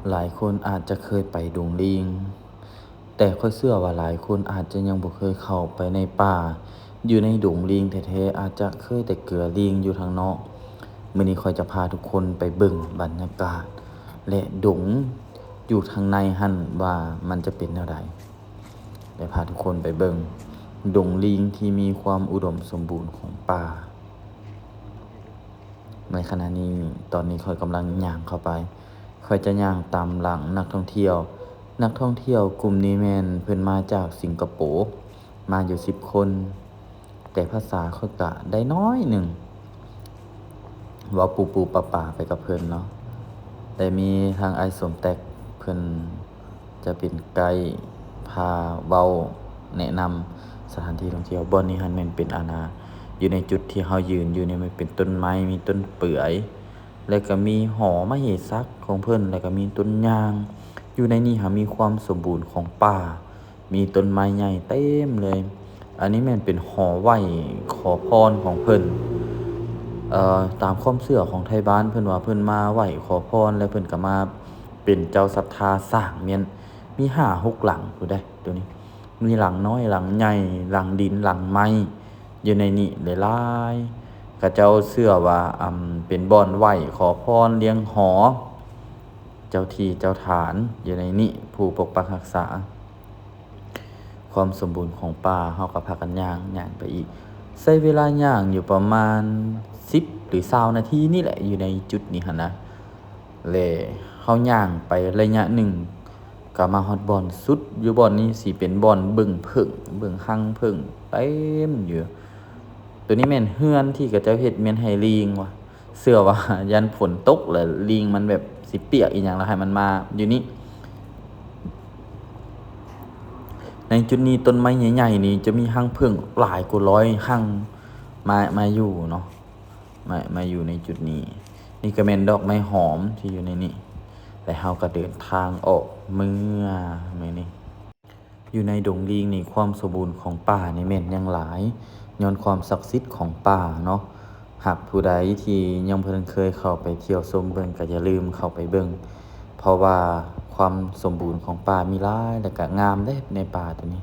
หลายคนอาจจะเคยไปดงลิงแต่ข้อยเชื่อว่าหลายคนอาจจะยังบ่เคยเข้าไปในป่าอยู่ในดงลิงแท้ๆอาจจะเคยแต่เกือลิงอยู่ทางนอกมื้อนี้ข้อยจะพาทุกคนไปเบิ่งบรรยากาศและดงอยู่ทางในหั้นว่ามันจะเป็นแนวใดได้พาทุกคนไปเบิ่งดงลิงที่มีความอุดมสมบูรณ์ของป่าในขณะนี้ตอนนี้ข้อยกำลังย่างเข้าไปข้อยจะย่างตามหลังนักท่องเที่ยวกลุ่มนี้แม่นเพิ่นมาจากสิงคโปร์มาอยู่10คนแต่ภาษาข้อยก็ได้น้อยหนึ่งเว้าปูๆป่าๆไปกับเพิ่นเนาะแต่มีทางอ้ายสมแต็กเพิ่นจะเป็นไกด์พาเว้าแนะนำสถานที่ท่องเที่ยวบ่อนนี้หั้นแม่นเป็นอยู่ในจุดที่เฮายืนอยู่นี่มันเป็นต้นไม้มีต้นเปื่อยแล้วก็มีหอมเหสักของเพิ่นแล้วก็มีต้นยางอยู่ในนี้มีความสมบูรณ์ของป่ามีต้นไม้ใหญ่เต็มเลยอันนี้แม่นเป็นหอไหว้ขอพรของเพิ่นตามความเชื่อของไทบ้านเพิ่นว่าเพิ่นมาไหว้ขอพรแล้วเพิ่นก็มาเป็นเจ้าศรัทธาสร้างแม่นมี5-6หลังพู้นเด้ตัวนี้มีหลังน้อยหลังใหญ่หลังดินหลังไม้อยู่ในนี้หลายๆเขาเจ้าเชื่อว่าเป็นบ่อนไหว้ขอพรเลี้ยงหอเจ้าที่เจ้าฐานอยู่ในนี้ผู้ปกปักรักษาความสมบูรณ์ของป่าเฮาก็พากันย่างไปอีกใช้เวลาย่างอยู่ประมาณ10หรือ20นาทีนี่แหละอยู่ในจุดนี้หั่นนะแล้วเฮาย่างไประยะหนึ่งก็มาฮอดบ่อนสุดอยู่บ่อนนี้สิเป็นบ่อนบึ้งผึ้งเบิ่งรังผึ้งเต็มอยู่ตัวนี้แม่นเรือนที่เขาเจ้าเฮ็ดแม่นให้ลิงว่ะเชื่อว่ายันฝนตกแล้วลิงมันแบบสิเปียกอีหยังแล้วให้มันมาอยู่นี่ในจุดนี้ต้นไม้ใหญ่ๆนี่จะมีรังผึ้งหลายกว่า100รังมาอยู่เนาะมาอยู่ในจุดนี้นี่ก็แม่นดอกไม้หอมที่อยู่ในนี้และเฮาก็เดินทางออกมื้อนี้อยู่ในดงลิงนี่ความสมบูรณ์ของป่านี่แม่นยังหลายย้อนความศักดิ์สิทธิ์ของป่าเนาะหากผู้ใดที่ยังบ่ทันเคยเข้าไปเที่ยวชมเบิ่งก็อย่าลืมเข้าไปเบิ่งเพราะว่าความสมบูรณ์ของป่ามีหลายแล้วก็งามเด้ในป่าตัวนี้